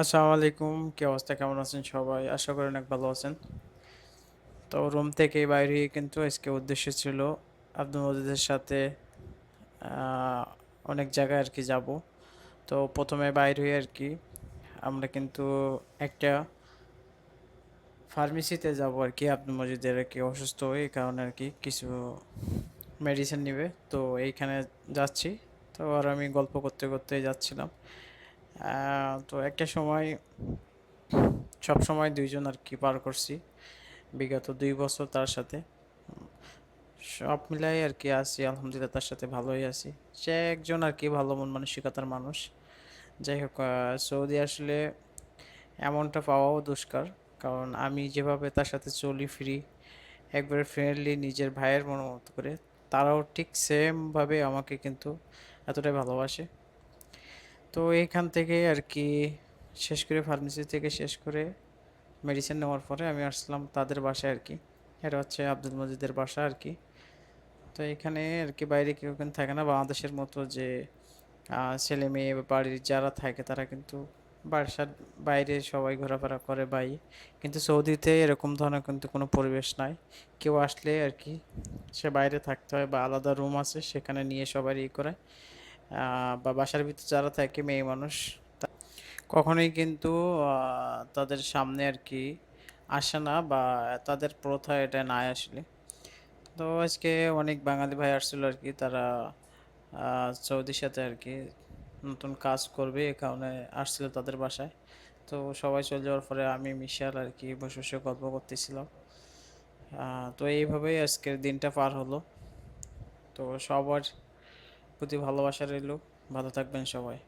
আসসালামু আলাইকুম, কি অবস্থা? কেমন আছেন সবাই? আশা করি অনেক ভালো আছেন। তো রুম থেকে বাইরে হয়ে কিন্তু আজকে উদ্দেশ্য ছিল আব্দুল মজিদের সাথে আহ, অনেক জায়গায় আর কি যাব। তো প্রথমে বাইরে হয়ে আর কি আমরা কিন্তু একটা ফার্মেসিতে যাব আর কি। আব্দুল মজিদের আর কি অসুস্থ হয়ে, এই কারণে আর কি কিছু মেডিসিন নিবে। তো এইখানে যাচ্ছি। তো আর আমি গল্প করতে করতে যাচ্ছিলাম। তো একটা সময়, সব সময় দুইজন আর কি পার করছি বিগত 2 বছর তার সাথে। সব মিলাই আর কি আছি, আলহামদুলিল্লাহ তার সাথে ভালোই আছি। সে একজন আর কি ভালো মন মানসিকতার মানুষ। যাই হোক, সৌদি আসলে এমনটা পাওয়াও দুষ্কার। কারণ আমি যেভাবে তার সাথে চলি ফিরি, একবারে ফ্রেন্ডলি নিজের ভাইয়ের মনের মতো করে, তারাও ঠিক সেম ভাবে আমাকে কিন্তু এতটাই ভালোবাসে। তো এইখান থেকে আর কি শেষ করে, ফার্মেসি থেকে শেষ করে মেডিসিন নেওয়ার পরে আমি আসলাম তাদের বাসায় আর কি। এটা হচ্ছে আব্দুল মজিদের বাসা আর কি। তো এখানে আর কি বাইরে কেউ কিন্তু থাকে না বাংলাদেশের মতো, যে ছেলে মেয়ে বা বাড়ির যারা থাকে তারা কিন্তু বাসার বাইরে সবাই ঘোরাফেরা করে কিন্তু সৌদিতে এরকম ধরনের কিন্তু কোনো পরিবেশ নাই। কেউ আসলে আর কি সে বাইরে থাকতে হয়, বা আলাদা রুম আছে সেখানে নিয়ে সবাই করে। বা বাসার ভিতর যারা থাকে মেয়ে মানুষ কখনোই কিন্তু তাদের সামনে আর কি আসে না, বা তাদের প্রথা এটা নাই আসলে। তো আজকে অনেক বাঙালি ভাই আসছিল আর কি। তারা সৌদির সাথে আর কি নতুন কাজ করবে, এ কারণে আসছিল তাদের বাসায়। তো সবাই চলে যাওয়ার পরে আমি মিশাল আর কি বসে বসে গল্প করতেছিলাম। তো এইভাবেই আজকের দিনটা পার হলো। তো সবার প্রতি ভালোবাসা রইলো। ভালো থাকবেন সবাই।